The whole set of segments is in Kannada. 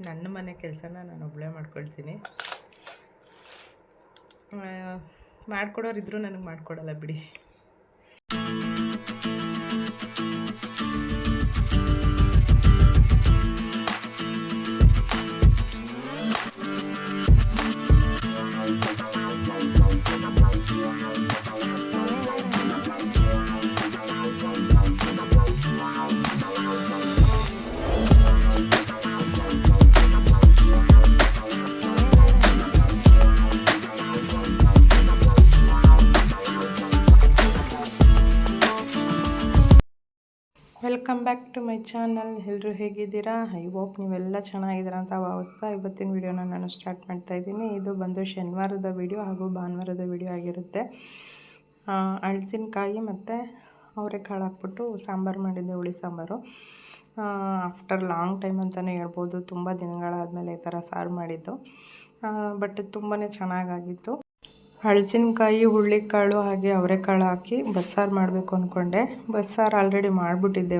ನನ್ನ ಮನೆ ಕೆಲಸನ ನಾನು ಒಬ್ಬಳೇ ಮಾಡ್ಕೊಳ್ತೀನಿ. ಮಾಡ್ಕೊಡೋರಿದ್ರು ನನಗೆ ಮಾಡಿಕೊಡಲ್ಲ ಬಿಡಿ. Welcome back to my channel. ಎಲ್ಲರೂ ಹೇಗಿದ್ದೀರಾ? ಐ ಹೋಪ್ ನೀವೆಲ್ಲ ಚೆನ್ನಾಗಿದ್ದೀರಾ ಅಂತ ಭಾವಿಸ್ತಾ ಇವತ್ತಿನ ವಿಡಿಯೋನ ನಾನು ಸ್ಟಾರ್ಟ್ ಮಾಡ್ತಾಯಿದ್ದೀನಿ. ಇದು ಬಂದು ಶನಿವಾರದ ವಿಡಿಯೋ ಹಾಗೂ ಭಾನುವಾರದ ವಿಡಿಯೋ ಆಗಿರುತ್ತೆ. ಹಲಸಿನಕಾಯಿ ಮತ್ತು ಅವರೆಕಾಳು ಹಾಕ್ಬಿಟ್ಟು ಸಾಂಬಾರು ಮಾಡಿದ್ದೆ, ಹುಳಿ ಸಾಂಬಾರು. ಆಫ್ಟರ್ ಲಾಂಗ್ ಟೈಮ್ ಅಂತಲೇ ಹೇಳ್ಬೋದು. ತುಂಬ ದಿನಗಳಾದಮೇಲೆ ಈ ಥರ ಸಾರು ಮಾಡಿದ್ದು, ಬಟ್ ತುಂಬಾ ಚೆನ್ನಾಗಾಗಿತ್ತು. ಹಲಸಿನಕಾಯಿ, ಹುರುಳಿಕಾಳು ಹಾಗೆ ಅವರೆಕಾಳು ಹಾಕಿ ಬಸ್ಸಾರು ಮಾಡಬೇಕು ಅಂದ್ಕೊಂಡೆ. ಬಸ್ಸಾರು ಆಲ್ರೆಡಿ ಮಾಡಿಬಿಟ್ಟಿದ್ದೆ,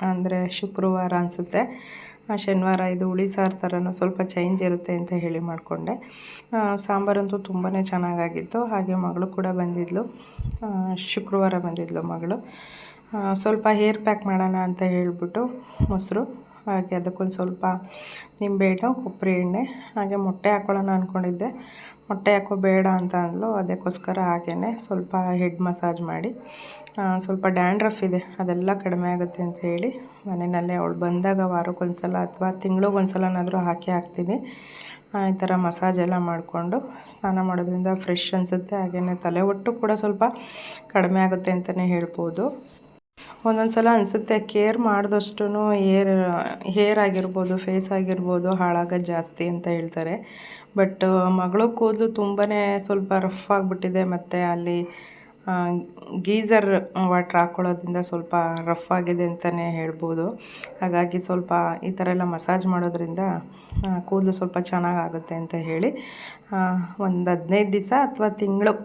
ಅಂದರೆ ಶುಕ್ರವಾರ ಅನಿಸುತ್ತೆ. ಶನಿವಾರ ಇದು ಹುಳಿ ಸಾರು ಥರನೂ ಸ್ವಲ್ಪ ಚೇಂಜ್ ಇರುತ್ತೆ ಅಂತ ಹೇಳಿ ಮಾಡಿಕೊಂಡೆ. ಸಾಂಬಾರಂತೂ ತುಂಬಾ ಚೆನ್ನಾಗಾಗಿತ್ತು. ಹಾಗೆ ಮಗಳು ಕೂಡ ಬಂದಿದ್ಲು, ಶುಕ್ರವಾರ ಬಂದಿದ್ಲು ಮಗಳು. ಸ್ವಲ್ಪ ಹೇರ್ ಪ್ಯಾಕ್ ಮಾಡೋಣ ಅಂತ ಹೇಳಿಬಿಟ್ಟು ಮೊಸರು ಹಾಗೆ ಅದಕ್ಕೊಂದು ಸ್ವಲ್ಪ ನಿಂಬೆಹಣ್ಣು, ಕೊಬ್ಬರಿ ಎಣ್ಣೆ ಹಾಗೆ ಮೊಟ್ಟೆ ಹಾಕ್ಕೊಳ್ಳೋಣ ಅಂದ್ಕೊಂಡಿದ್ದೆ. ಮೊಟ್ಟೆ ಹಾಕೋ ಬೇಡ ಅಂತ ಅಂದ್ಲು, ಅದಕ್ಕೋಸ್ಕರ ಹಾಗೇ ಸ್ವಲ್ಪ ಹೆಡ್ ಮಸಾಜ್ ಮಾಡಿ, ಸ್ವಲ್ಪ ಡ್ಯಾಂಡ್ರಫ್ ಇದೆ ಅದೆಲ್ಲ ಕಡಿಮೆ ಆಗುತ್ತೆ ಅಂತ ಹೇಳಿ ಮನೆಯಲ್ಲೇ ಅವಳು ಬಂದಾಗ ವಾರಕ್ಕೊಂದ್ಸಲ ಅಥವಾ ತಿಂಗಳಿಗೊಂದ್ಸಲನಾದರೂ ಹಾಕ್ತೀನಿ. ಈ ಥರ ಮಸಾಜ್ ಎಲ್ಲ ಮಾಡಿಕೊಂಡು ಸ್ನಾನ ಮಾಡೋದ್ರಿಂದ ಫ್ರೆಶ್ ಅನಿಸುತ್ತೆ. ಹಾಗೆಯೇ ತಲೆ ಒಟ್ಟು ಕೂಡ ಸ್ವಲ್ಪ ಕಡಿಮೆ ಆಗುತ್ತೆ ಅಂತಲೇ ಹೇಳ್ಬೋದು. ಒಂದೊಂದು ಸಲ ಅನಿಸುತ್ತೆ ಕೇರ್ ಮಾಡಿದಷ್ಟು ಹೇರ್ ಆಗಿರ್ಬೋದು, ಫೇಸ್ ಆಗಿರ್ಬೋದು ಹಾಳಾಗೋದು ಜಾಸ್ತಿ ಅಂತ ಹೇಳ್ತಾರೆ. ಬಟ್ ಮಗಳು ಕೂದಲು ತುಂಬಾ ಸ್ವಲ್ಪ ರಫ್ ಆಗಿಬಿಟ್ಟಿದೆ, ಮತ್ತು ಅಲ್ಲಿ ಗೀಝರ್ ವಾಟ್ರ್ ಹಾಕ್ಕೊಳ್ಳೋದ್ರಿಂದ ಸ್ವಲ್ಪ ರಫ್ ಆಗಿದೆ ಅಂತಲೇ ಹೇಳ್ಬೋದು. ಹಾಗಾಗಿ ಸ್ವಲ್ಪ ಈ ಥರ ಎಲ್ಲ ಮಸಾಜ್ ಮಾಡೋದ್ರಿಂದ ಕೂದಲು ಸ್ವಲ್ಪ ಚೆನ್ನಾಗಾಗುತ್ತೆ ಅಂತ ಹೇಳಿ ಒಂದು 15 ದಿವಸ ಅಥವಾ ತಿಂಗಳು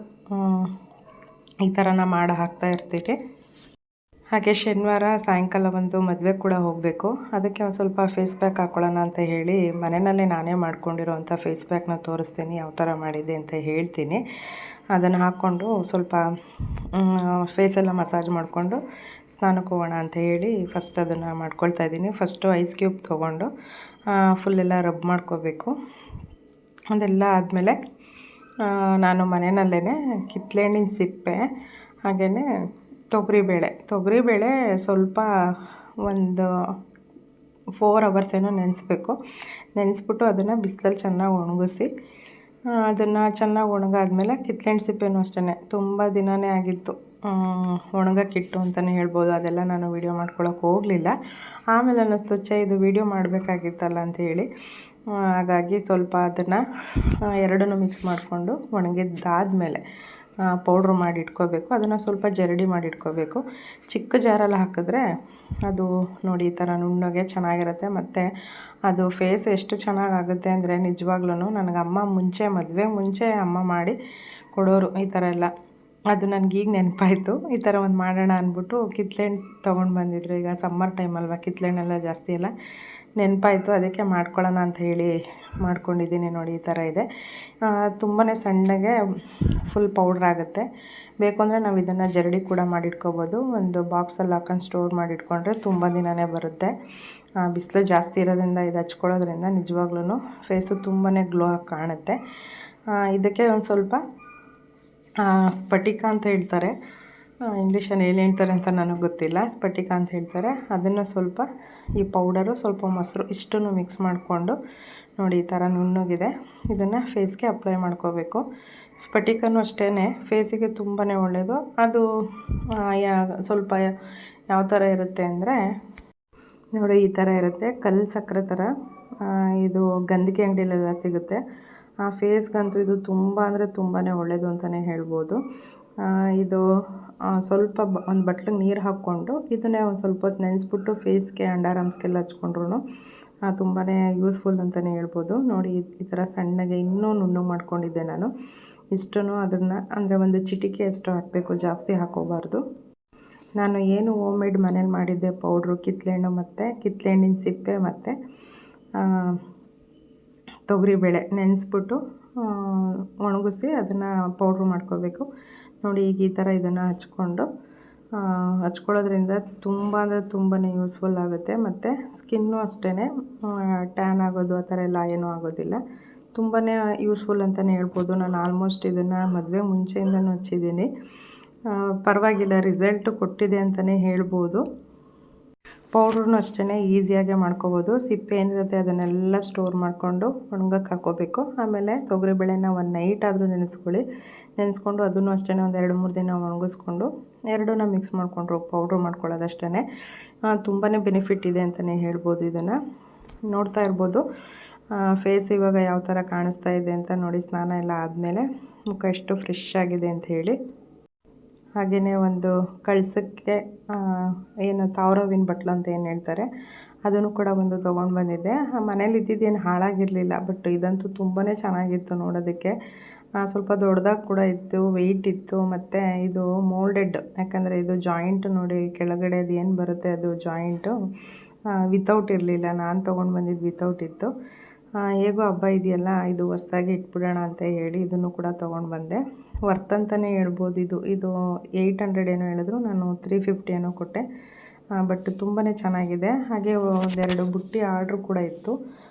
ಈ ಥರನ ಮಾಡಿ ಹಾಕ್ತಾಯಿರ್ತೀನಿ. ಹಾಗೆ ಶನಿವಾರ ಸಾಯಂಕಾಲ ಒಂದು ಮದುವೆಗೆ ಕೂಡ ಹೋಗಬೇಕು. ಅದಕ್ಕೆ ಒಂದು ಸ್ವಲ್ಪ ಫೇಸ್ ಪ್ಯಾಕ್ ಹಾಕ್ಕೊಳ್ಳೋಣ ಅಂತ ಹೇಳಿ ಮನೆಯಲ್ಲೇ ನಾನೇ ಮಾಡ್ಕೊಂಡಿರೋವಂಥ ಫೇಸ್ ಪ್ಯಾಕ್ನ ತೋರಿಸ್ತೀನಿ, ಯಾವ ಥರ ಮಾಡಿದೆ ಅಂತ ಹೇಳ್ತೀನಿ. ಅದನ್ನು ಹಾಕ್ಕೊಂಡು ಸ್ವಲ್ಪ ಫೇಸೆಲ್ಲ ಮಸಾಜ್ ಮಾಡಿಕೊಂಡು ಸ್ನಾನಕ್ಕೆ ಹೋಗೋಣ ಅಂತ ಹೇಳಿ ಫಸ್ಟ್ ಅದನ್ನು ಮಾಡ್ಕೊಳ್ತಾ ಇದ್ದೀನಿ. ಫಸ್ಟು ಐಸ್ ಕ್ಯೂಬ್ ತೊಗೊಂಡು ಫುಲ್ಲೆಲ್ಲ ರಬ್ ಮಾಡ್ಕೋಬೇಕು. ಅದೆಲ್ಲ ಆದಮೇಲೆ ನಾನು ಮನೆಯಲ್ಲೇ ಕಿತ್ತಳೆಹಣ್ಣಿನ ಸಿಪ್ಪೆ ಹಾಗೆಯೇ ತೊಗರಿಬೇಳೆ ಸ್ವಲ್ಪ ಒಂದು 4 hours ಏನೋ ನೆನೆಸ್ಬಿಟ್ಟು ಅದನ್ನು ಬಿಸಿಲಲ್ಲಿ ಚೆನ್ನಾಗಿ ಒಣಗಿಸಿ, ಅದನ್ನು ಚೆನ್ನಾಗಿ ಒಣಗಾದ್ಮೇಲೆ ಕಿತ್ತಳೆಹಣ್ಣು ಸಿಪ್ಪೆನೂ ಅಷ್ಟೇ ತುಂಬ ದಿನವೇ ಆಗಿತ್ತು ಒಣಗಕ್ಕಿಟ್ಟು ಅಂತಲೇ ಹೇಳ್ಬೋದು. ಅದೆಲ್ಲ ನಾನು ವೀಡಿಯೋ ಮಾಡ್ಕೊಳಕ್ಕೆ ಹೋಗಲಿಲ್ಲ. ಆಮೇಲೆ ಅನ್ನಿಸ್ತು ಇದು ವೀಡಿಯೋ ಮಾಡಬೇಕಾಗಿತ್ತಲ್ಲ ಅಂತ ಹೇಳಿ, ಹಾಗಾಗಿ ಸ್ವಲ್ಪ ಅದನ್ನು ಎರಡನ್ನೂ ಮಿಕ್ಸ್ ಮಾಡಿಕೊಂಡು ಒಣಗಿದ್ದಾದಮೇಲೆ ಪೌಡ್ರ್ ಮಾಡಿ ಇಟ್ಕೋಬೇಕು. ಅದನ್ನು ಸ್ವಲ್ಪ ಜರಡಿ ಮಾಡಿ ಇಟ್ಕೋಬೇಕು. ಚಿಕ್ಕ ಜಾರಲ್ಲಿ ಹಾಕಿದ್ರೆ ಅದು ನೋಡಿ ಈ ಥರ ನುಣ್ಣಗೆ ಚೆನ್ನಾಗಿರುತ್ತೆ. ಮತ್ತು ಅದು ಫೇಸ್ ಎಷ್ಟು ಚೆನ್ನಾಗಾಗುತ್ತೆ ಅಂದರೆ ನಿಜವಾಗ್ಲೂ ನನಗೆ ಅಮ್ಮ ಮದುವೆಗೆ ಮುಂಚೆ ಅಮ್ಮ ಮಾಡಿ ಕೊಡೋರು ಈ ಥರ ಎಲ್ಲ. ಅದು ನನಗೀಗ ನೆನಪಾಯಿತು, ಈ ಥರ ಒಂದು ಮಾಡೋಣ ಅಂದ್ಬಿಟ್ಟು ಕಿತ್ತಳೆಹಣ್ಣು ತೊಗೊಂಡು ಬಂದಿದ್ರು. ಈಗ ಸಮ್ಮರ್ ಟೈಮ್ ಅಲ್ವಾ, ಕಿತ್ತಳೆಹಣ್ಣೆಲ್ಲ ಜಾಸ್ತಿ ಎಲ್ಲ ನೆನಪಾಯಿತು, ಅದಕ್ಕೆ ಮಾಡ್ಕೊಳ್ಳೋಣ ಅಂತ ಹೇಳಿ ಮಾಡ್ಕೊಂಡಿದ್ದೀನಿ. ನೋಡಿ ಈ ಥರ ಇದೆ, ತುಂಬಾ ಸಣ್ಣಗೆ ಫುಲ್ ಪೌಡ್ರ್ ಆಗುತ್ತೆ. ಬೇಕು ಅಂದರೆ ನಾವು ಇದನ್ನು ಜರಡಿ ಕೂಡ ಮಾಡಿಟ್ಕೋಬೋದು. ಒಂದು ಬಾಕ್ಸಲ್ಲಿ ಹಾಕೊಂಡು ಸ್ಟೋರ್ ಮಾಡಿಟ್ಕೊಂಡ್ರೆ ತುಂಬ ದಿನವೇ ಬರುತ್ತೆ. ಬಿಸಿಲು ಜಾಸ್ತಿ ಇರೋದ್ರಿಂದ ಇದು ಹಚ್ಕೊಳ್ಳೋದ್ರಿಂದ ನಿಜವಾಗ್ಲೂ ಫೇಸು ತುಂಬಾ ಗ್ಲೋ ಆಗಿ ಕಾಣುತ್ತೆ. ಇದಕ್ಕೆ ಒಂದು ಸ್ವಲ್ಪ ಸ್ಫಟಿಕ ಅಂತ ಹೇಳ್ತಾರೆ, ಇಂಗ್ಲೀಷಲ್ಲಿ ಏನು ಹೇಳ್ತಾರೆ ಅಂತ ನನಗೆ ಗೊತ್ತಿಲ್ಲ, ಸ್ಫಟಿಕ ಅಂತ ಹೇಳ್ತಾರೆ. ಅದನ್ನು ಸ್ವಲ್ಪ ಈ ಪೌಡರು ಸ್ವಲ್ಪ ಮೊಸರು ಇಷ್ಟನ್ನು ಮಿಕ್ಸ್ ಮಾಡಿಕೊಂಡು ನೋಡಿ ಈ ಥರ ನುಣ್ಣಗಿದೆ, ಇದನ್ನು ಫೇಸ್ಗೆ ಅಪ್ಲೈ ಮಾಡ್ಕೋಬೇಕು. ಸ್ಫಟಿಕನೂ ಅಷ್ಟೇ ಫೇಸಿಗೆ ತುಂಬಾ ಒಳ್ಳೆಯದು. ಅದು ಸ್ವಲ್ಪ ಯಾವ ಥರ ಇರುತ್ತೆ ಅಂದರೆ ನೋಡಿ ಈ ಥರ ಇರುತ್ತೆ, ಕಲ್ಲು ಸಕ್ಕರೆ ಥರ. ಇದು ಗಂಧಿಗೆ ಅಂಗಡಿಲೆಲ್ಲ ಸಿಗುತ್ತೆ. ಫೇಸ್ಗಂತೂ ಇದು ತುಂಬ ಅಂದರೆ ತುಂಬಾ ಒಳ್ಳೆಯದು ಅಂತಲೇ ಹೇಳ್ಬೋದು. ಇದು ಸ್ವಲ್ಪ ಒಂದು ಬಟ್ಲಿಗೆ ನೀರು ಹಾಕ್ಕೊಂಡು ಇದನ್ನೇ ಒಂದು ಸ್ವಲ್ಪ ಹೊತ್ತು ನೆನೆಸ್ಬಿಟ್ಟು ಫೇಸ್ಗೆ ಅಂಡರ್ ಆರ್ಮ್ಸ್ಗೆಲ್ಲ ಹಚ್ಕೊಂಡ್ರು ತುಂಬಾ ಯೂಸ್ಫುಲ್ ಅಂತಲೇ ಹೇಳ್ಬೋದು. ನೋಡಿ ಈ ಥರ ಸಣ್ಣಗೆ ಇನ್ನೂ ನುಣ್ಣು ಮಾಡ್ಕೊಂಡಿದ್ದೆ ನಾನು. ಇಷ್ಟನ್ನು ಅದನ್ನು ಅಂದರೆ ಒಂದು ಚಿಟಿಕೆ ಅಷ್ಟು ಹಾಕಬೇಕು, ಜಾಸ್ತಿ ಹಾಕೋಬಾರ್ದು. ನಾನು ಏನು ಹೋಮ್ ಮೇಡ್ ಮನೇಲಿ ಮಾಡಿದ್ದೆ ಪೌಡ್ರು, ಕಿತ್ತಳೆಹಣ್ಣು ಮತ್ತು ಕಿತ್ತಳೆಹಣ್ಣಿನ ಸಿಪ್ಪೆ ಮತ್ತು ತೊಗರಿಬೇಳೆ ನೆನೆಸ್ಬಿಟ್ಟು ಒಣಗಿಸಿ ಅದನ್ನು ಪೌಡ್ರ್ ಮಾಡ್ಕೋಬೇಕು. ನೋಡಿ ಈಗ ಈ ಥರ ಇದನ್ನು ಹಚ್ಕೊಳ್ಳೋದ್ರಿಂದ ತುಂಬ ಅಂದರೆ ತುಂಬಾ ಯೂಸ್ಫುಲ್ ಆಗುತ್ತೆ. ಮತ್ತು ಸ್ಕಿನ್ನು ಅಷ್ಟೇ ಟ್ಯಾನ್ ಆಗೋದು ಆ ಥರ ಎಲ್ಲ ಏನೂ ಆಗೋದಿಲ್ಲ. ತುಂಬಾ ಯೂಸ್ಫುಲ್ ಅಂತಲೇ ಹೇಳ್ಬೋದು. ನಾನು ಆಲ್ಮೋಸ್ಟ್ ಇದನ್ನು ಮದುವೆ ಮುಂಚೆಯಿಂದನೂ ಹಚ್ಚಿದ್ದೀನಿ. ಪರವಾಗಿಲ್ಲ, ರಿಸಲ್ಟು ಕೊಟ್ಟಿದೆ ಅಂತಲೇ ಹೇಳ್ಬೋದು. ಪೌಡ್ರೂ ಅಷ್ಟೇ ಈಸಿಯಾಗೆ ಮಾಡ್ಕೋಬೋದು. ಸಿಪ್ಪೆ ಏನಿರುತ್ತೆ ಅದನ್ನೆಲ್ಲ ಸ್ಟೋರ್ ಮಾಡಿಕೊಂಡು ಒಣಗಕ್ಕೆ ಹಾಕ್ಕೋಬೇಕು. ಆಮೇಲೆ ತೊಗರಿಬೇಳೆನ ಒಂದು ನೈಟ್ ಆದರೂ ನೆನೆಸ್ಕೊಂಡು ಅದನ್ನು ಅಷ್ಟೇ ಒಂದು 2-3 ದಿನ ಒಣಗಿಸ್ಕೊಂಡು ಎರಡನ್ನೂ ಮಿಕ್ಸ್ ಮಾಡಿಕೊಂಡ್ರು ಪೌಡ್ರ್ ಮಾಡ್ಕೊಳ್ಳೋದು ಅಷ್ಟೇ. ತುಂಬಾ ಬೆನಿಫಿಟ್ ಇದೆ ಅಂತಲೇ ಹೇಳ್ಬೋದು. ಇದನ್ನು ನೋಡ್ತಾ ಇರ್ಬೋದು ಫೇಸ್ ಇವಾಗ ಯಾವ ಥರ ಕಾಣಿಸ್ತಾ ಇದೆ ಅಂತ ನೋಡಿ. ಸ್ನಾನ ಎಲ್ಲ ಆದಮೇಲೆ ಮುಖ ಎಷ್ಟು ಫ್ರೆಶ್ ಆಗಿದೆ ಅಂತ ಹೇಳಿ. ಹಾಗೆಯೇ ಒಂದು ಕಳ್ಸಕ್ಕೆ ಏನು ತಾವ್ರವಿನ ಬಟ್ಲು ಅಂತ ಏನು ಹೇಳ್ತಾರೆ ಅದನ್ನು ಕೂಡ ಒಂದು ತೊಗೊಂಡು ಬಂದಿದ್ದೆ. ಮನೇಲಿ ಇದ್ದಿದ್ದೇನು ಹಾಳಾಗಿರಲಿಲ್ಲ, ಬಟ್ ಇದಂತೂ ತುಂಬಾ ಚೆನ್ನಾಗಿತ್ತು ನೋಡೋದಕ್ಕೆ. ಸ್ವಲ್ಪ ದೊಡ್ಡದಾಗಿ ಕೂಡ ಇತ್ತು, ವೆಯ್ಟ್ ಇತ್ತು. ಮತ್ತು ಇದು ಮೋಲ್ಡೆಡ್, ಯಾಕಂದರೆ ಇದು ಜಾಯಿಂಟ್ ನೋಡಿ ಕೆಳಗಡೆ ಅದು ಏನು ಬರುತ್ತೆ ಅದು ಜಾಯಿಂಟು ವಿತೌಟ್ ಇರಲಿಲ್ಲ. ನಾನು ತೊಗೊಂಡು ಬಂದಿದ್ದು ವಿತೌಟ್ ಇತ್ತು. ಹೇಗೋ ಹಬ್ಬ ಇದೆಯಲ್ಲ, ಇದು ಹೊಸ್ದಾಗಿ ಇಟ್ಬಿಡೋಣ ಅಂತ ಹೇಳಿ ಇದನ್ನು ಕೂಡ ತೊಗೊಂಡು ಬಂದೆ. ವರ್ತ್ ಅಂತಲೇ ಹೇಳ್ಬೋದು. ಇದು 800 ಏನೋ ಹೇಳಿದ್ರು, ನಾನು 350 ಏನೋ ಕೊಟ್ಟೆ. ಬಟ್ ತುಂಬಾ ಚೆನ್ನಾಗಿದೆ. ಹಾಗೆ ಒಂದೆರಡು ಬುಟ್ಟಿ ಆರ್ಡ್ರು ಕೂಡ ಇತ್ತು.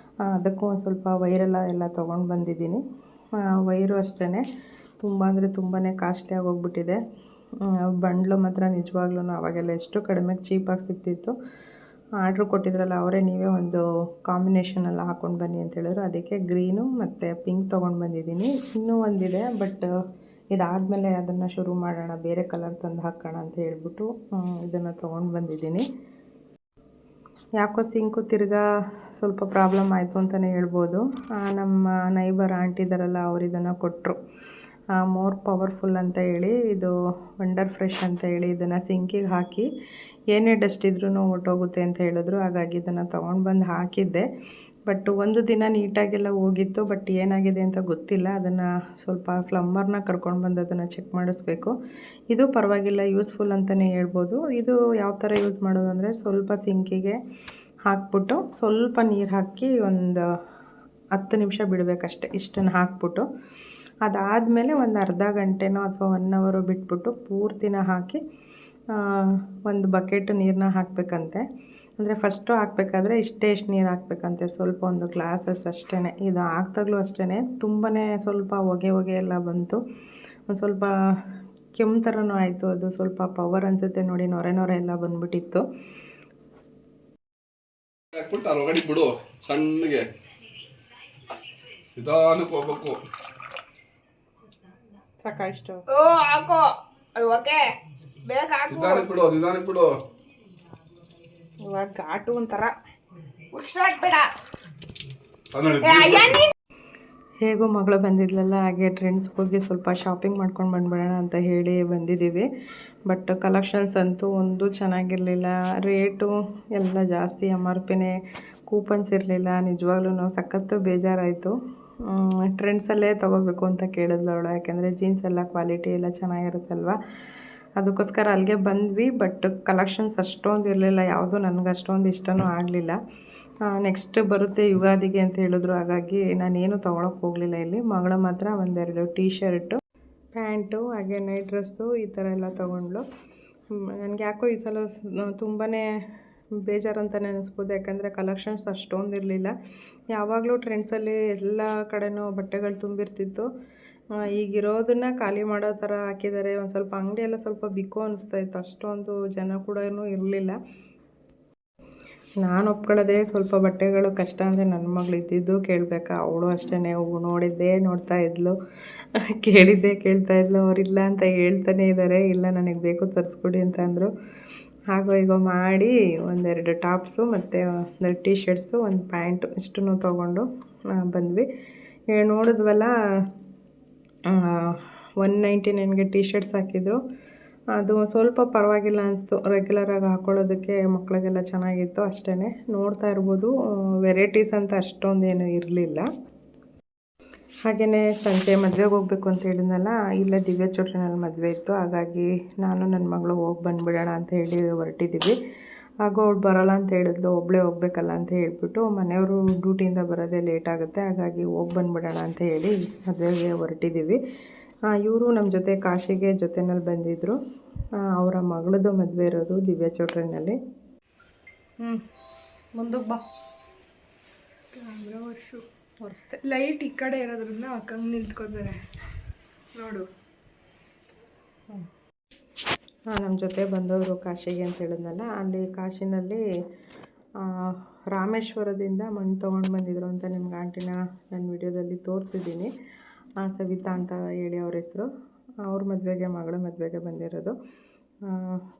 ಅದಕ್ಕೂ ಒಂದು ಸ್ವಲ್ಪ ವೈರೆಲ್ಲ ತೊಗೊಂಡು ಬಂದಿದ್ದೀನಿ. ವೈರು ಅಷ್ಟೇ ತುಂಬ ಅಂದರೆ ತುಂಬಾ ಕಾಸ್ಟ್ಲಿ ಆಗೋಗ್ಬಿಟ್ಟಿದೆ. ಬಂಡ್ಲು ಮಾತ್ರ ನಿಜವಾಗ್ಲೂ ಅವಾಗೆಲ್ಲ ಎಷ್ಟು ಕಡಿಮೆಗೆ ಚೀಪಾಗಿ ಸಿಗ್ತಿತ್ತು. ಆರ್ಡ್ರ್ ಕೊಟ್ಟಿದ್ರಲ್ಲ ಅವರೇ, ನೀವೇ ಒಂದು ಕಾಂಬಿನೇಷನೆಲ್ಲ ಹಾಕ್ಕೊಂಡು ಬನ್ನಿ ಅಂತ ಹೇಳಿದ್ರು. ಅದಕ್ಕೆ ಗ್ರೀನು ಮತ್ತು ಪಿಂಕ್ ತೊಗೊಂಡು ಬಂದಿದ್ದೀನಿ. ಇನ್ನೂ ಒಂದಿದೆ, ಬಟ್ ಇದಾದಮೇಲೆ ಅದನ್ನು ಶುರು ಮಾಡೋಣ, ಬೇರೆ ಕಲರ್ ತಂದು ಹಾಕೋಣ ಅಂತ ಹೇಳ್ಬಿಟ್ಟು ಇದನ್ನು ತೊಗೊಂಡು ಬಂದಿದ್ದೀನಿ. ಯಾಕೋ ಸಿಂಕು ತಿರ್ಗಾ ಸ್ವಲ್ಪ ಪ್ರಾಬ್ಲಮ್ ಆಯಿತು ಅಂತಲೇ ಹೇಳ್ಬೋದು. ನಮ್ಮ ನೈಬರ್ ಆಂಟಿ ಇದ್ದಾರಲ್ಲ, ಅವ್ರು ಇದನ್ನು ಕೊಟ್ಟರು. ಮೋರ್ ಪವರ್ಫುಲ್ ಅಂತ ಹೇಳಿ, ಇದು ವಂಡರ್ ಫ್ರೆಶ್ ಅಂತ ಹೇಳಿ ಇದನ್ನು ಸಿಂಕಿಗೆ ಹಾಕಿ ಏನೇ ಡಸ್ಟ್ ಇದ್ರೂ ಹೊರ್ಟೋಗುತ್ತೆ ಅಂತ ಹೇಳಿದ್ರು. ಹಾಗಾಗಿ ಇದನ್ನು ತೊಗೊಂಡು ಬಂದು ಹಾಕಿದ್ದೆ. ಬಟ್ ಒಂದು ದಿನ ನೀಟಾಗೆಲ್ಲ ಹೋಗಿತ್ತು, ಬಟ್ ಏನಾಗಿದೆ ಅಂತ ಗೊತ್ತಿಲ್ಲ. ಅದನ್ನು ಸ್ವಲ್ಪ ಪ್ಲಂಬರ್ನ ಕರ್ಕೊಂಡು ಬಂದು ಅದನ್ನು ಚೆಕ್ ಮಾಡಿಸ್ಬೇಕು. ಇದು ಪರವಾಗಿಲ್ಲ, ಯೂಸ್ಫುಲ್ ಅಂತಲೇ ಹೇಳ್ಬೋದು. ಇದು ಯಾವ ಥರ ಯೂಸ್ ಮಾಡೋದು ಅಂದರೆ, ಸ್ವಲ್ಪ ಸಿಂಕಿಗೆ ಹಾಕ್ಬಿಟ್ಟು ಸ್ವಲ್ಪ ನೀರು ಹಾಕಿ ಒಂದು 10 ನಿಮಿಷ ಬಿಡಬೇಕಷ್ಟೆ. ಇಷ್ಟನ್ನು ಹಾಕ್ಬಿಟ್ಟು ಅದಾದಮೇಲೆ ಒಂದು ಅರ್ಧ ಗಂಟೆನೋ ಅಥವಾ 1 ಅವರೋ ಬಿಟ್ಬಿಟ್ಟು ಪೂರ್ತಿನ ಹಾಕಿ ಒಂದು ಬಕೆಟ್ ನೀರನ್ನ ಹಾಕಬೇಕಂತೆ. ಅಂದರೆ ಫಸ್ಟು ಹಾಕಬೇಕಾದ್ರೆ ಇಷ್ಟು ನೀರು ಹಾಕಬೇಕಂತೆ, ಸ್ವಲ್ಪ ಒಂದು ಗ್ಲಾಸಸ್ ಅಷ್ಟೇ. ಇದು ಹಾಕ್ದಾಗಲೂ ಅಷ್ಟೇ ತುಂಬಾ ಸ್ವಲ್ಪ ಹೊಗೆ ಎಲ್ಲ ಬಂತು. ಒಂದು ಸ್ವಲ್ಪ ಕೆಮ್ಮು ಥರನೂ ಆಯಿತು. ಅದು ಸ್ವಲ್ಪ ಪವರ್ ಅನಿಸುತ್ತೆ ನೋಡಿ, ನೊರೆ ಎಲ್ಲ ಬಂದ್ಬಿಟ್ಟಿತ್ತು. ಹಾಕ್ಬಿಟ್ಟು ಹೊರಗಡೆ ಬಿಡು, ಸಣ್ಣಗೆ ನಿಧಾನಕ್ಕೆ ಹೋಗ್ಬೇಕು. ಸಾಕಾಷ್ಟು ಹಾಕೋ, ಓಕೆ, ಬೇಗ ಹಾಕು, ನಿಧಾನಕ್ಕೆ ಬಿಡು. ಇವಾಗ ಘಾಟು ಒಂಥರ ಉಸಿರಾಡ್ಬೇಡ. ಹೇಗೋ ಮಗಳು ಬಂದಿದ್ಲಲ್ಲ, ಹಾಗೆ ಟ್ರೆಂಡ್ಸ್ಗೆ ಹೋಗಿ ಸ್ವಲ್ಪ ಶಾಪಿಂಗ್ ಮಾಡ್ಕೊಂಡು ಬಂದ್ಬಿಡೋಣ ಅಂತ ಹೇಳಿ ಬಂದಿದ್ದೀವಿ. ಬಟ್ ಕಲೆಕ್ಷನ್ಸ್ ಅಂತೂ ಒಂದು ಚೆನ್ನಾಗಿರಲಿಲ್ಲ. ರೇಟು ಎಲ್ಲ ಜಾಸ್ತಿ, MRP ಕೂಪನ್ಸ್ ಇರಲಿಲ್ಲ. ನಿಜವಾಗ್ಲೂ ಸಖತ್ತು ಬೇಜಾರಾಯಿತು. ಟ್ರೆಂಡ್ಸಲ್ಲೇ ತೊಗೋಬೇಕು ಅಂತ ಕೇಳಿದ್ಲು ಅವಳು, ಯಾಕೆಂದರೆ ಜೀನ್ಸ್ ಎಲ್ಲ ಕ್ವಾಲಿಟಿ ಎಲ್ಲ ಚೆನ್ನಾಗಿರುತ್ತಲ್ವ. ಅದಕ್ಕೋಸ್ಕರ ಅಲ್ಲಿಗೆ ಬಂದ್ವಿ. ಬಟ್ ಕಲೆಕ್ಷನ್ಸ್ ಅಷ್ಟೊಂದು ಇರಲಿಲ್ಲ, ಯಾವುದೂ ನನಗೆ ಅಷ್ಟೊಂದು ಇಷ್ಟನೂ ಆಗಲಿಲ್ಲ. ನೆಕ್ಸ್ಟ್ ಬರುತ್ತೆ ಯುಗಾದಿಗೆ ಅಂತ ಹೇಳಿದ್ರು. ಹಾಗಾಗಿ ನಾನೇನು ತೊಗೊಳಕ್ಕೆ ಹೋಗಲಿಲ್ಲ. ಇಲ್ಲಿ ಮಗಳು ಮಾತ್ರ ಒಂದೆರಡು ಟೀ ಶರ್ಟು, ಪ್ಯಾಂಟು, ಹಾಗೆ ನೈಟ್ ಡ್ರೆಸ್ಸು ಈ ಥರ ಎಲ್ಲ ತೊಗೊಂಡ್ಳು. ನನಗೆ ಯಾಕೋ ಈ ಸಲ ತುಂಬಾ ಬೇಜಾರಂತಲೇ ಅನ್ನಿಸ್ಬೋದು. ಯಾಕಂದರೆ ಕಲೆಕ್ಷನ್ಸ್ ಅಷ್ಟೊಂದು ಇರಲಿಲ್ಲ. ಯಾವಾಗಲೂ ಟ್ರೆಂಡ್ಸಲ್ಲಿ ಎಲ್ಲ ಕಡೆನೂ ಬಟ್ಟೆಗಳು ತುಂಬಿರ್ತಿತ್ತು. ಈಗಿರೋದನ್ನು ಖಾಲಿ ಮಾಡೋ ಥರ ಹಾಕಿದ್ದಾರೆ. ಒಂದು ಸ್ವಲ್ಪ ಅಂಗಡಿ ಎಲ್ಲ ಸ್ವಲ್ಪ ಬಿಕೋ ಅನಿಸ್ತಾಯಿತ್ತು. ಅಷ್ಟೊಂದು ಜನ ಕೂಡ ಇರಲಿಲ್ಲ. ನಾನು ಒಪ್ಕೊಳ್ಳೋದೇ ಸ್ವಲ್ಪ ಬಟ್ಟೆಗಳು ಕಷ್ಟ ಅಂದರೆ ನನ್ನ ಮಗಳು ಇದ್ದಿದ್ದು ಕೇಳಬೇಕಾ. ಅವಳು ಅಷ್ಟೇ, ನೋಡಿದ್ದೇ ನೋಡ್ತಾ ಇದ್ಲು, ಕೇಳಿದ್ದೇ ಕೇಳ್ತಾ ಇದ್ಲು. ಅವರಿಲ್ಲ ಅಂತ ಹೇಳ್ತಾನೆ ಇದ್ದಾರೆ, ಇಲ್ಲ ನನಗೆ ಬೇಕು ತರಿಸ್ಕೊಡಿ ಅಂತ ಅಂದರು. ಹಾಗೋ ಹೀಗೋ ಮಾಡಿ ಒಂದೆರಡು ಟಾಪ್ಸು ಮತ್ತು ಒಂದೆರಡು ಟೀ ಶರ್ಟ್ಸು, ಒಂದು ಪ್ಯಾಂಟು ಇಷ್ಟನ್ನು ತೊಗೊಂಡು ಬಂದ್ವಿ. ನೋಡಿದ್ವಲ್ಲ, 199ಗೆ ಟೀ ಶರ್ಟ್ಸ್ ಹಾಕಿದ್ರು. ಅದು ಸ್ವಲ್ಪ ಪರವಾಗಿಲ್ಲ ಅನಿಸ್ತು. ರೆಗ್ಯುಲರಾಗಿ ಹಾಕ್ಕೊಳ್ಳೋದಕ್ಕೆ ಮಕ್ಕಳಿಗೆಲ್ಲ ಚೆನ್ನಾಗಿತ್ತು ಅಷ್ಟೇ. ನೋಡ್ತಾ ಇರ್ಬೋದು, ವೆರೈಟೀಸ್ ಅಂತ ಅಷ್ಟೊಂದೇನು ಇರಲಿಲ್ಲ. ಹಾಗೆಯೇ ಸಂಜೆ ಮದುವೆಗೆ ಹೋಗ್ಬೇಕು ಅಂತ ಹೇಳಿದ್ನಲ್ಲ, ಇಲ್ಲೇ ದಿವ್ಯ ಚೋಟ್ರಿನಲ್ಲಿ ಮದುವೆ ಇತ್ತು. ಹಾಗಾಗಿ ನಾನು ನನ್ನ ಮಗಳು ಹೋಗಿ ಬಂದುಬಿಡೋಣ ಅಂತ ಹೇಳಿ ಹೊರಟಿದ್ದೀವಿ. ಹಾಗೂ ಅವಳು ಬರೋಲ್ಲ ಅಂತ ಹೇಳಿದ್ಲು, ಒಬ್ಬಳೇ ಹೋಗ್ಬೇಕಲ್ಲ ಅಂತ ಹೇಳ್ಬಿಟ್ಟು ಮನೆಯವರು ಡ್ಯೂಟಿಯಿಂದ ಬರೋದೇ ಲೇಟ್ ಆಗುತ್ತೆ, ಹಾಗಾಗಿ ಹೋಗಿ ಬಂದುಬಿಡೋಣ ಅಂತ ಹೇಳಿ ಮದುವೆಗೆ ಹೊರಟಿದ್ದೀವಿ. ಇವರು ನಮ್ಮ ಜೊತೆ ಕಾಶಿಗೆ ಜೊತೆಯಲ್ಲಿ ಬಂದಿದ್ದರು. ಅವರ ಮಗಳದು ಮದುವೆ ಇರೋದು ದಿವ್ಯ ಚೌಟ್ರಿನಲ್ಲಿ. ಮುಂದಕ್ಕೆ ಬಾ. ಕ್ಯಾಮ್ರಾ ಒರೆಸ್ತೆ. ಲೈಟ್ ಈ ಕಡೆ ಇರೋದ್ರಿಂದ ಅಕ್ಕಂಗೆ ನಿಂತ್ಕೋತಾರೆ ನೋಡು. ನಮ್ಮ ಜೊತೆ ಬಂದವರು ಕಾಶಿಗೆ ಅಂತ ಹೇಳಿದ್ನಲ್ಲ, ಅಲ್ಲಿ ಕಾಶಿನಲ್ಲಿ ರಾಮೇಶ್ವರದಿಂದ ಮಣ್ಣು ತೊಗೊಂಡು ಬಂದಿದ್ರು ಅಂತ ನಿಮ್ಗೆ ಆಂಟಿನ ನನ್ನ ವಿಡಿಯೋದಲ್ಲಿ ತೋರಿಸಿದ್ದೀನಿ. ಸವಿತಾ ಅಂತ ಹೇಳಿ ಅವ್ರ ಹೆಸರು. ಅವ್ರ ಮದುವೆಗೆ, ಮಗಳ ಮದುವೆಗೆ ಬಂದಿರೋದು.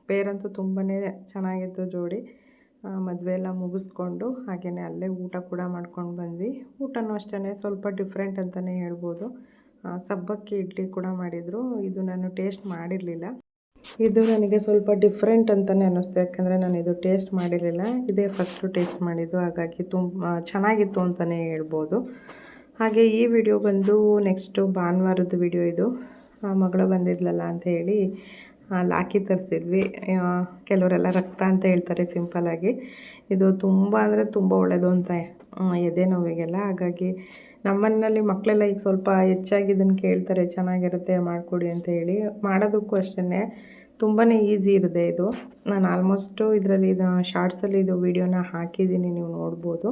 ಪೇರಂತೂ ತುಂಬಾ ಚೆನ್ನಾಗಿತ್ತು ಜೋಡಿ. ಮದುವೆ ಎಲ್ಲ ಮುಗಿಸ್ಕೊಂಡು ಹಾಗೆಯೇ ಅಲ್ಲೇ ಊಟ ಕೂಡ ಮಾಡ್ಕೊಂಡು ಬಂದ್ವಿ. ಊಟನೂ ಅಷ್ಟೇ ಸ್ವಲ್ಪ ಡಿಫ್ರೆಂಟ್ ಅಂತಲೇ ಹೇಳ್ಬೋದು. ಸಬ್ಬಕ್ಕಿ ಇಡ್ಲಿ ಕೂಡ ಮಾಡಿದರು. ಇದು ನಾನು ಟೇಸ್ಟ್ ಮಾಡಿರಲಿಲ್ಲ. ಇದು ನನಗೆ ಸ್ವಲ್ಪ ಡಿಫ್ರೆಂಟ್ ಅಂತಲೇ ಅನ್ನಿಸ್ತು, ಯಾಕೆಂದರೆ ನಾನು ಇದು ಟೇಸ್ಟ್ ಮಾಡಿರಲಿಲ್ಲ. ಇದೇ ಫಸ್ಟು ಟೇಸ್ಟ್ ಮಾಡಿದ್ದು, ಹಾಗಾಗಿ ತುಂಬ ಚೆನ್ನಾಗಿತ್ತು ಅಂತಲೇ ಹೇಳ್ಬೋದು. ಹಾಗೆ ಈ ವಿಡಿಯೋ ಬಂದು ನೆಕ್ಸ್ಟು ಭಾನುವಾರದ ವಿಡಿಯೋ ಇದು. ಮಗಳು ಬಂದಿದ್ಲಲ್ಲ ಅಂತ ಹೇಳಿ ಲಾಕಿ ತರಿಸಿದ್ವಿ. ಕೆಲವರೆಲ್ಲ ರಕ್ತ ಅಂತ ಹೇಳ್ತಾರೆ ಸಿಂಪಲ್ಲಾಗಿ. ಇದು ತುಂಬ ಅಂದರೆ ತುಂಬ ಒಳ್ಳೆಯದು ಅಂತ ಎದೆ ನೋವಿಗೆಲ್ಲ. ಹಾಗಾಗಿ ನಮ್ಮನೆಯಲ್ಲಿ ಮಕ್ಕಳೆಲ್ಲ ಈಗ ಸ್ವಲ್ಪ ಹೆಚ್ಚಾಗಿ ಇದನ್ನು ಕೇಳ್ತಾರೆ, ಚೆನ್ನಾಗಿರುತ್ತೆ ಮಾಡಿಕೊಡಿ ಅಂತ ಹೇಳಿ. ಮಾಡೋದಕ್ಕೂ ಅಷ್ಟೇ ತುಂಬಾ ಈಸಿ ಇರುತ್ತೆ ಇದು. ನಾನು ಆಲ್ಮೋಸ್ಟು ಇದರಲ್ಲಿ ಶಾರ್ಟ್ಸಲ್ಲಿ ಇದು ವೀಡಿಯೋನ ಹಾಕಿದ್ದೀನಿ, ನೀವು ನೋಡ್ಬೋದು.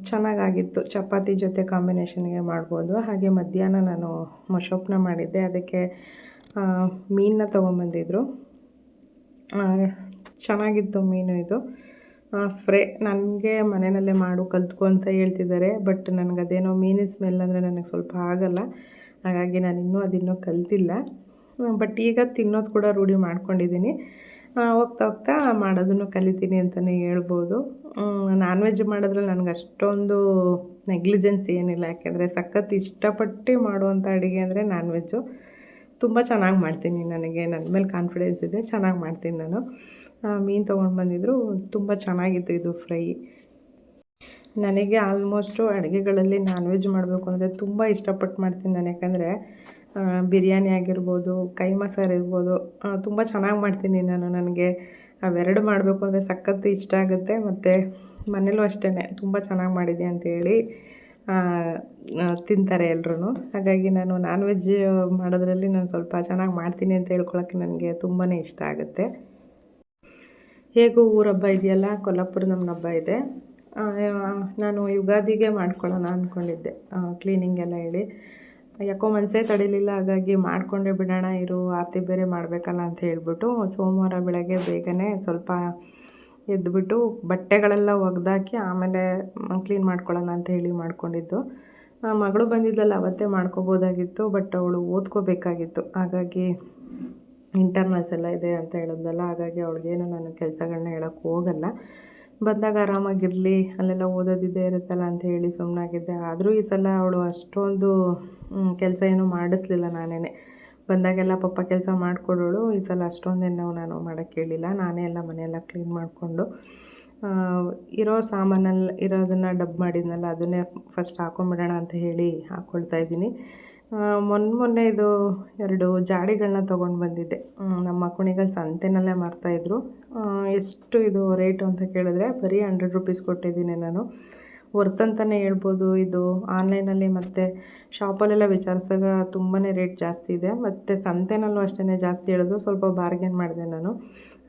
ಚೆನ್ನಾಗಾಗಿತ್ತು. ಚಪಾತಿ ಜೊತೆ ಕಾಂಬಿನೇಷನ್ಗೆ ಮಾಡ್ಬೋದು. ಹಾಗೆ ಮಧ್ಯಾಹ್ನ ನಾನು ಮೊಸೊಪ್ಪನ್ನ ಮಾಡಿದ್ದೆ, ಅದಕ್ಕೆ ಮೀನನ್ನ ತೊಗೊಂಬಂದಿದ್ರು. ಚೆನ್ನಾಗಿತ್ತು ಮೀನು ಇದು ಫ್ರೈ. ನನಗೆ ಮನೆಯಲ್ಲೇ ಮಾಡು ಕಲ್ತ್ಕೊ ಅಂತ ಹೇಳ್ತಿದ್ದಾರೆ, ಬಟ್ ನನಗದೇನೋ ಮೀನಿನ ಸ್ಮೆಲ್ ಅಂದರೆ ನನಗೆ ಸ್ವಲ್ಪ ಆಗಲ್ಲ. ಹಾಗಾಗಿ ನಾನು ಇನ್ನೂ ಕಲ್ತಿಲ್ಲ. ಬಟ್ ಈಗ ತಿನ್ನೋದು ಕೂಡ ರೂಢಿ ಮಾಡ್ಕೊಂಡಿದ್ದೀನಿ. ಹೋಗ್ತಾ ಹೋಗ್ತಾ ಮಾಡೋದನ್ನು ಕಲಿತೀನಿ ಅಂತಲೇ ಹೇಳ್ಬೋದು. ನಾನ್ ವೆಜ್ ಮಾಡೋದ್ರಲ್ಲಿ ನನಗೆ ಅಷ್ಟೊಂದು ನೆಗ್ಲಿಜೆನ್ಸ್ ಏನಿಲ್ಲ, ಯಾಕೆಂದರೆ ಸಖತ್ ಇಷ್ಟಪಟ್ಟು ಮಾಡುವಂಥ ಅಡುಗೆ ಅಂದರೆ ನಾನ್ ವೆಜ್ಜು. ತುಂಬ ಚೆನ್ನಾಗಿ ಮಾಡ್ತೀನಿ. ನನಗೆ ನನ್ನ ಮೇಲೆ ಕಾನ್ಫಿಡೆನ್ಸ್ ಇದೆ, ಚೆನ್ನಾಗಿ ಮಾಡ್ತೀನಿ ನಾನು. ಮೀನು ತೊಗೊಂಡು ಬಂದಿದ್ದರು, ತುಂಬ ಚೆನ್ನಾಗಿತ್ತು ಇದು ಫ್ರೈ. ನನಗೆ ಆಲ್ಮೋಸ್ಟು ಅಡುಗೆಗಳಲ್ಲಿ ನಾನ್ ವೆಜ್ ಮಾಡಬೇಕು ಅಂದರೆ ತುಂಬ ಇಷ್ಟಪಟ್ಟು ಮಾಡ್ತೀನಿ ನಾನು. ಯಾಕಂದರೆ ಬಿರಿಯಾನಿ ಆಗಿರ್ಬೋದು, ಕೈಮಾ ಸಾರು ಇರ್ಬೋದು, ತುಂಬ ಚೆನ್ನಾಗಿ ಮಾಡ್ತೀನಿ ನಾನು. ನನಗೆ ಅವೆರಡು ಮಾಡಬೇಕು ಅಂದರೆ ಸಖತ್ತು ಇಷ್ಟ ಆಗುತ್ತೆ. ಮತ್ತು ಮನೇಲೂ ಅಷ್ಟೇ ತುಂಬ ಚೆನ್ನಾಗಿ ಮಾಡಿದೆ ಅಂತೇಳಿ ತಿಂತಾರೆ ಎಲ್ಲರೂ. ಹಾಗಾಗಿ ನಾನು ನಾನ್ ವೆಜ್ ಮಾಡೋದ್ರಲ್ಲಿ ನಾನು ಸ್ವಲ್ಪ ಚೆನ್ನಾಗಿ ಮಾಡ್ತೀನಿ ಅಂತ ಹೇಳ್ಕೊಳಕ್ಕೆ ನನಗೆ ತುಂಬಾ ಇಷ್ಟ ಆಗುತ್ತೆ. ಹೇಗೂ ಊರ ಹಬ್ಬ ಇದೆಯಲ್ಲ, ಕೊಲ್ಲಾಪುರ ನಮ್ಮ ಹಬ್ಬ ಇದೆ. ನಾನು ಯುಗಾದಿಗೆ ಮಾಡ್ಕೊಳ್ಳೋಣ ಅಂದ್ಕೊಂಡಿದ್ದೆ, ಕ್ಲೀನಿಂಗ್ ಎಲ್ಲ ಹೇಳಿ. ಯಾಕೋ ಮನಸ್ಸೇ ತಡಿಲಿಲ್ಲ. ಹಾಗಾಗಿ ಮಾಡಿಕೊಂಡೇ ಬಿಡೋಣ ಇರು, ಆರತಿ ಬೇರೆ ಮಾಡಬೇಕಲ್ಲ ಅಂತ ಹೇಳ್ಬಿಟ್ಟು ಸೋಮವಾರ ಬೆಳಗ್ಗೆ ಬೇಗನೆ ಸ್ವಲ್ಪ ಎದ್ದುಬಿಟ್ಟು ಬಟ್ಟೆಗಳೆಲ್ಲ ಒಗೆದಾಕಿ ಆಮೇಲೆ ಕ್ಲೀನ್ ಮಾಡ್ಕೊಳ್ಳೋಣ ಅಂತ ಹೇಳಿ ಮಾಡ್ಕೊಂಡಿದ್ದು. ಮಗಳು ಬಂದಿದ್ದಲ್ಲ, ಅವತ್ತೇ ಮಾಡ್ಕೋಬೋದಾಗಿತ್ತು, ಬಟ್ ಅವಳು ಓದ್ಕೋಬೇಕಾಗಿತ್ತು. ಹಾಗಾಗಿ ಇಂಟರ್ನಲ್ಸ್ ಎಲ್ಲ ಇದೆ ಅಂತ ಹೇಳಿದ್ನಲ್ಲ, ಹಾಗಾಗಿ ಅವಳಿಗೇನು ನಾನು ಕೆಲಸಗಳನ್ನ ಹೇಳೋಕ್ಕೆ ಹೋಗಲ್ಲ. ಬಂದಾಗ ಆರಾಮಾಗಿರಲಿ, ಅಲ್ಲೆಲ್ಲ ಓದೋದಿದ್ದೇ ಇರುತ್ತಲ್ಲ ಅಂತ ಹೇಳಿ ಸುಮ್ಮನಾಗಿದ್ದೆ. ಆದರೂ ಈ ಸಲ ಅವಳು ಅಷ್ಟೊಂದು ಕೆಲಸ ಏನೂ ಮಾಡಿಸ್ಲಿಲ್ಲ. ನಾನೇ ಬಂದಾಗೆಲ್ಲ ಪಾಪ ಕೆಲಸ ಮಾಡಿಕೊಡೋಳು. ಈ ಸಲ ಅಷ್ಟೊಂದೇನು ನಾನು ಮಾಡೋಕ್ಕೆ ಹೇಳಿಲ್ಲ. ನಾನೇ ಎಲ್ಲ ಮನೆಯೆಲ್ಲ ಕ್ಲೀನ್ ಮಾಡಿಕೊಂಡು ಇರೋ ಸಾಮಾನಲ್ಲಿ ಇರೋದನ್ನು ಡಬ್ ಮಾಡಿದ್ನಲ್ಲ, ಅದನ್ನೇ ಫಸ್ಟ್ ಹಾಕೊಂಬಿಡೋಣ ಅಂತ ಹೇಳಿ ಹಾಕ್ಕೊಳ್ತಾಯಿದ್ದೀನಿ. ಮೊನ್ನೆ ಇದು 2 ಜಾಡಿಗಳನ್ನ ತೊಗೊಂಡು ಬಂದಿದ್ದೆ. ನಮ್ಮ ಕುಣಿಗಲ್ ಸಂತೆನಲ್ಲೇ ಮಾರ್ತಾಯಿದ್ರು. ಎಷ್ಟು ಇದು ರೇಟು ಅಂತ ಕೇಳಿದ್ರೆ ಬರೀ 100 ರೂಪೀಸ್ ಕೊಟ್ಟಿದ್ದೀನಿ ನಾನು. ವರ್ತ್ ಅಂತಲೇ ಹೇಳ್ಬೋದು. ಇದು ಆನ್ಲೈನಲ್ಲಿ ಮತ್ತು ಶಾಪಲ್ಲೆಲ್ಲ ವಿಚಾರಿಸಿದಾಗ ತುಂಬಾ ರೇಟ್ ಜಾಸ್ತಿ ಇದೆ. ಮತ್ತು ಸಂತೆನಲ್ಲೂ ಅಷ್ಟೇ ಜಾಸ್ತಿ ಹೇಳಿದ್ರು. ಸ್ವಲ್ಪ ಬಾರ್ಗೇನ್ ಮಾಡಿದೆ ನಾನು.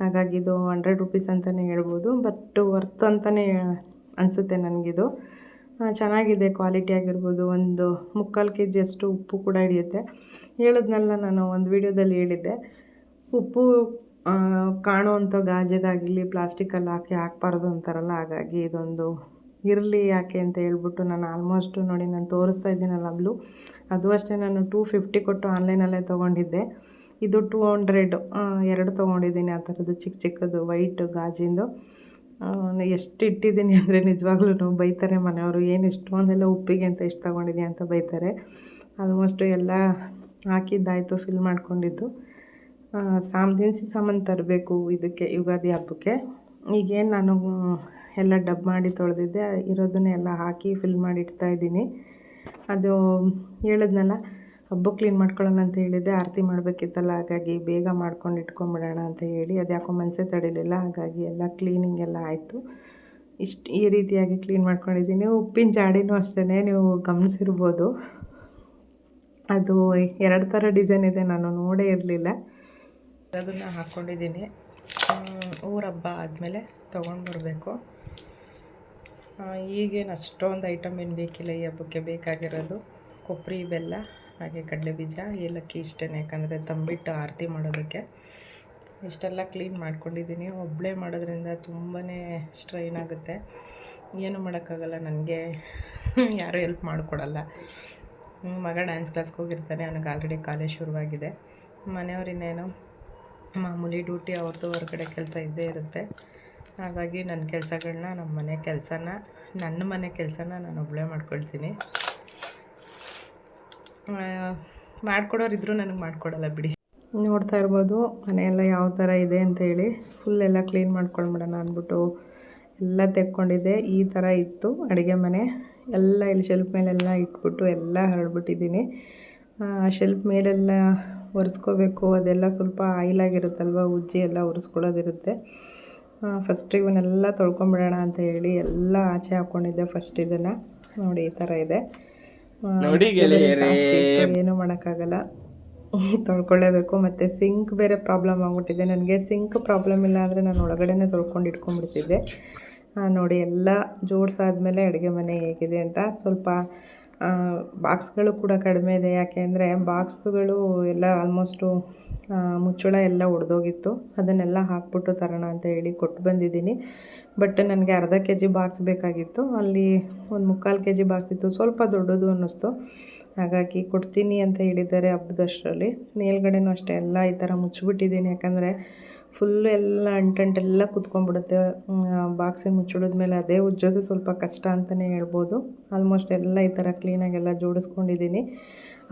ಹಾಗಾಗಿ ಇದು 100 ರೂಪೀಸ್ ಅಂತಲೇ ಹೇಳ್ಬೋದು. ಬಟ್ ವರ್ತ್ ಅಂತಲೇ ಅನಿಸುತ್ತೆ ನನಗಿದು. ಚೆನ್ನಾಗಿದೆ ಕ್ವಾಲಿಟಿ ಆಗಿರ್ಬೋದು. ಒಂದು 3/4 kg ಅಷ್ಟು ಉಪ್ಪು ಕೂಡ ಹಿಡಿಯುತ್ತೆ. ಹೇಳಿದ್ನಲ್ಲ ನಾನು ಒಂದು ವೀಡಿಯೋದಲ್ಲಿ ಹೇಳಿದ್ದೆ, ಉಪ್ಪು ಕಾಣುವಂಥ ಗಾಜಿಗಾಗಿರಲಿ ಪ್ಲಾಸ್ಟಿಕಲ್ಲಿ ಹಾಕಬಾರ್ದು ಅಂತಾರಲ್ಲ. ಹಾಗಾಗಿ ಇದೊಂದು ಇರಲಿ ಯಾಕೆ ಅಂತ ಹೇಳ್ಬಿಟ್ಟು ನಾನು ಆಲ್ಮೋಸ್ಟು ನೋಡಿ ನಾನು ತೋರಿಸ್ತಾ ಇದ್ದೀನಲ್ಲ ಅಲ್ಲೂ, ಅದು ಅಷ್ಟೇ ನಾನು 250 ಕೊಟ್ಟು ಆನ್ಲೈನಲ್ಲೇ ತೊಗೊಂಡಿದ್ದೆ. ಇದು 200 2 ತೊಗೊಂಡಿದ್ದೀನಿ. ಆ ಥರದ್ದು ಚಿಕ್ಕದು ವೈಟ್ ಗಾಜಿಂದು. ಎಷ್ಟು ಇಟ್ಟಿದ್ದೀನಿ ಅಂದರೆ ನಿಜವಾಗ್ಲೂ ಬೈತಾರೆ ಮನೆಯವರು, ಏನು ಇಷ್ಟೊಂದೆಲ್ಲ ಉಪ್ಪಿಗೆ ಅಂತ ಎಷ್ಟು ತೊಗೊಂಡಿದ್ಯಾ ಅಂತ ಬೈತಾರೆ. ಆಲ್ಮೋಸ್ಟು ಎಲ್ಲ ಹಾಕಿದ್ದಾಯಿತು, ಫಿಲ್ ಮಾಡ್ಕೊಂಡಿದ್ದು. ದಿನಸಿ ಸಾಮಾನು ತರಬೇಕು ಇದಕ್ಕೆ, ಯುಗಾದಿ ಹಬ್ಬಕ್ಕೆ. ಈಗೇನು ನಾನು ಎಲ್ಲ ಡಬ್ ಮಾಡಿ ತೊಳೆದಿದ್ದೆ, ಇರೋದನ್ನೇ ಎಲ್ಲ ಹಾಕಿ ಫಿಲ್ ಮಾಡಿ ಇಡ್ತಾಯಿದ್ದೀನಿ. ಅದು ಹೇಳಿದ್ನಲ್ಲ, ಹಬ್ಬ ಕ್ಲೀನ್ ಮಾಡ್ಕೊಳ್ಳೋಣ ಅಂತ ಹೇಳಿದ್ದೆ, ಆರತಿ ಮಾಡಬೇಕಿತ್ತಲ್ಲ, ಹಾಗಾಗಿ ಬೇಗ ಮಾಡ್ಕೊಂಡು ಇಟ್ಕೊಂಬಿಡೋಣ ಅಂತ ಹೇಳಿ ಅದು ಯಾಕೋ ಮನಸ್ಸೇ ತಡಿಲಿಲ್ಲ. ಹಾಗಾಗಿ ಎಲ್ಲ ಕ್ಲೀನಿಂಗ್ ಎಲ್ಲ ಆಯಿತು. ಈ ರೀತಿಯಾಗಿ ಕ್ಲೀನ್ ಮಾಡ್ಕೊಂಡಿದ್ದೀನಿ. ಉಪ್ಪಿನ ಜಾಡಿನೂ ಅಷ್ಟೇ, ನೀವು ಗಮನಿಸಿರ್ಬೋದು, ಅದು 2 ಥರ ಡಿಸೈನ್ ಇದೆ, ನಾನು ನೋಡೇ ಇರಲಿಲ್ಲ. ಅದನ್ನು ಹಾಕ್ಕೊಂಡಿದ್ದೀನಿ. ಊರ ಹಬ್ಬ ಆದಮೇಲೆ ತೊಗೊಂಡು ಬರಬೇಕು. ಈಗೇನು ಅಷ್ಟೊಂದು ಐಟಮ್ ಏನು ಬೇಕಿಲ್ಲ. ಈ ಹಬ್ಬಕ್ಕೆ ಬೇಕಾಗಿರೋದು ಕೊಬ್ಬರಿ, ಬೆಲ್ಲ, ಹಾಗೆ ಕಡಲೆಬೀಜ, ಏಲಕ್ಕಿ ಇಷ್ಟೇ. ಯಾಕಂದರೆ ತಂಬಿಟ್ಟು ಆರತಿ ಮಾಡೋದಕ್ಕೆ ಇಷ್ಟೆಲ್ಲ ಕ್ಲೀನ್ ಮಾಡ್ಕೊಂಡಿದ್ದೀನಿ. ಒಬ್ಬಳೇ ಮಾಡೋದ್ರಿಂದ ತುಂಬಾ ಸ್ಟ್ರೈನ್ ಆಗುತ್ತೆ. ಏನೂ ಮಾಡೋಕ್ಕಾಗಲ್ಲ, ನನಗೆ ಯಾರೂ ಹೆಲ್ಪ್ ಮಾಡಿಕೊಡಲ್ಲ. ಮಗ ಡ್ಯಾನ್ಸ್ ಕ್ಲಾಸ್ಗೆ ಹೋಗಿರ್ತಾನೆ, ಅವನಿಗೆ ಆಲ್ರೆಡಿ ಕಾಲೇಜ್ ಶುರುವಾಗಿದೆ. ಮನೆಯವರಿನ್ನೇನು ಮಾಮೂಲಿ ಡ್ಯೂಟಿ, ಅವ್ರದ್ದು ಹೊರಗಡೆ ಕೆಲಸ ಇದ್ದೇ ಇರುತ್ತೆ. ಹಾಗಾಗಿ ನನ್ನ ಕೆಲಸಗಳನ್ನ, ನನ್ನ ಮನೆ ಕೆಲಸನ ನಾನು ಒಬ್ಬಳೇ ಮಾಡ್ಕೊಳ್ತೀನಿ. ಮಾಡ್ಕೊಡೋರಿದ್ದರೂ ನನಗೆ ಮಾಡಿಕೊಡಲ್ಲ ಬಿಡಿ. ನೋಡ್ತಾ ಇರ್ಬೋದು ಮನೆಯೆಲ್ಲ ಯಾವ ಥರ ಇದೆ ಅಂತೇಳಿ. ಫುಲ್ ಎಲ್ಲ ಕ್ಲೀನ್ ಮಾಡ್ಕೊಂಡ್ಬಿಡೋಣ ಅಂದ್ಬಿಟ್ಟು ಎಲ್ಲ ತೆಕ್ಕೊಂಡಿದ್ದೆ. ಈ ಥರ ಇತ್ತು ಅಡುಗೆ ಮನೆ ಎಲ್ಲ. ಇಲ್ಲಿ ಶೆಲ್ಫ್ ಮೇಲೆಲ್ಲ ಇಟ್ಬಿಟ್ಟು ಎಲ್ಲ ಹರಡ್ಬಿಟ್ಟಿದ್ದೀನಿ. ಶೆಲ್ಫ್ ಮೇಲೆಲ್ಲ ಒರೆಸ್ಕೋಬೇಕು. ಅದೆಲ್ಲ ಸ್ವಲ್ಪ ಆಯಿಲಾಗಿರುತ್ತಲ್ವ, ಉಜ್ಜಿ ಎಲ್ಲ ಒರೆಸ್ಕೊಳ್ಳೋದಿರುತ್ತೆ. ಫಸ್ಟ್ ಇವನ್ನೆಲ್ಲ ತೊಳ್ಕೊಂಬಿಡೋಣ ಅಂತ ಹೇಳಿ ಎಲ್ಲ ಆಚೆ ಹಾಕ್ಕೊಂಡಿದ್ದೆ. ಫಸ್ಟ್ ಇದನ್ನು ನೋಡಿ, ಈ ಥರ ಇದೆ. ಏನೂ ಮಾಡೋಕ್ಕಾಗಲ್ಲ, ತೊಳ್ಕೊಳ್ಳೇಬೇಕು. ಮತ್ತು ಸಿಂಕ್ ಬೇರೆ ಪ್ರಾಬ್ಲಮ್ ಆಗ್ಬಿಟ್ಟಿದೆ ನನಗೆ. ಸಿಂಕ್ ಪ್ರಾಬ್ಲಮ್ ಇಲ್ಲ ಅಂದರೆ ನಾನು ಒಳಗಡೆನೇ ತೊಳ್ಕೊಂಡು ಇಟ್ಕೊಂಡ್ಬಿಡ್ತಿದ್ದೆ. ನೋಡಿ, ಎಲ್ಲ ಜೋಡಿಸಾದ್ಮೇಲೆ ಅಡುಗೆ ಮನೆ ಹೇಗಿದೆ ಅಂತ. ಸ್ವಲ್ಪ ಬಾಕ್ಸ್ಗಳು ಕೂಡ ಕಡಿಮೆ ಇದೆ. ಯಾಕೆ ಅಂದರೆ ಬಾಕ್ಸ್ಗಳು ಎಲ್ಲ ಆಲ್ಮೋಸ್ಟು ಮುಚ್ಚಳ ಎಲ್ಲ ಒಡೆದೋಗಿತ್ತು. ಅದನ್ನೆಲ್ಲ ಹಾಕ್ಬಿಟ್ಟು ತರೋಣ ಅಂತ ಹೇಳಿ ಕೊಟ್ಟು ಬಂದಿದ್ದೀನಿ. ಬಟ್ ನನಗೆ ಅರ್ಧ kg ಬಾಕ್ಸ್ ಬೇಕಾಗಿತ್ತು. ಅಲ್ಲಿ ಒಂದು 3/4 kg ಬಾಕ್ಸ್ ಇತ್ತು, ಸ್ವಲ್ಪ ದೊಡ್ಡದು ಅನ್ನಿಸ್ತು. ಹಾಗಾಗಿ ಕೊಡ್ತೀನಿ ಅಂತ ಹೇಳಿದ್ದಾರೆ ಹಬ್ಬದಷ್ಟರಲ್ಲಿ. ಮೇಲ್ಗಡೆನೂ ಅಷ್ಟೇ ಎಲ್ಲ ಈ ಥರ ಮುಚ್ಚಿಬಿಟ್ಟಿದ್ದೀನಿ. ಯಾಕಂದರೆ ಫುಲ್ಲು ಎಲ್ಲ ಅಂಟೆಲ್ಲ ಕುತ್ಕೊಂಡ್ಬಿಡುತ್ತೆ ಬಾಕ್ಸಿಗೆ ಮುಚ್ಚಿಡಿದ ಮೇಲೆ. ಅದೇ ಉಜ್ಜೋದು ಸ್ವಲ್ಪ ಕಷ್ಟ ಅಂತಲೇ ಹೇಳ್ಬೋದು. ಆಲ್ಮೋಸ್ಟ್ ಎಲ್ಲ ಈ ಥರ ಕ್ಲೀನಾಗೆಲ್ಲ ಜೋಡಿಸ್ಕೊಂಡಿದ್ದೀನಿ.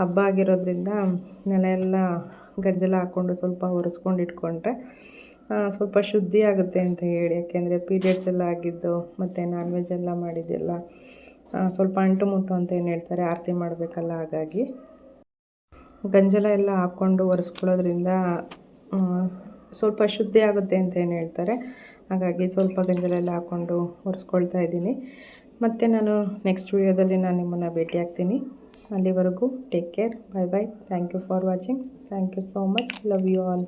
ಹಬ್ಬ ಆಗಿರೋದ್ರಿಂದ ನೆಲ ಎಲ್ಲ ಗಂಜಲ ಹಾಕ್ಕೊಂಡು ಸ್ವಲ್ಪ ಒರೆಸ್ಕೊಂಡು ಇಟ್ಕೊಂಡ್ರೆ ಸ್ವಲ್ಪ ಶುದ್ಧಿ ಆಗುತ್ತೆ ಅಂತ ಹೇಳಿ. ಯಾಕೆಂದರೆ ಪೀರಿಯಡ್ಸ್ ಎಲ್ಲ ಆಗಿದ್ದು ಮತ್ತು ನಾನ್ ವೆಜ್ ಎಲ್ಲ ಮಾಡಿದ್ದೆಲ್ಲ ಸ್ವಲ್ಪ ಅಂಟು ಮುಟ್ಟು ಅಂತ ಏನು ಹೇಳ್ತಾರೆ, ಆರತಿ ಮಾಡಬೇಕಲ್ಲ. ಹಾಗಾಗಿ ಗಂಜಲ ಎಲ್ಲ ಹಾಕ್ಕೊಂಡು ಒರೆಸ್ಕೊಳ್ಳೋದ್ರಿಂದ ಸ್ವಲ್ಪ ಶುದ್ಧಿ ಆಗುತ್ತೆ ಅಂತ ಏನು ಹೇಳ್ತಾರೆ. ಹಾಗಾಗಿ ಸ್ವಲ್ಪ ಗಂಜಲ ಎಲ್ಲ ಹಾಕ್ಕೊಂಡು ಒರೆಸ್ಕೊಳ್ತಾ ಇದ್ದೀನಿ. ಮತ್ತು ನಾನು ನೆಕ್ಸ್ಟ್ ವಿಡಿಯೋದಲ್ಲಿ ನಾನು ನಿಮ್ಮನ್ನು ಭೇಟಿ ಆಗ್ತೀನಿ. ಅಲ್ಲಿವರೆಗೂ take care, bye bye. Thank you for watching. Thank you so much. Love you all.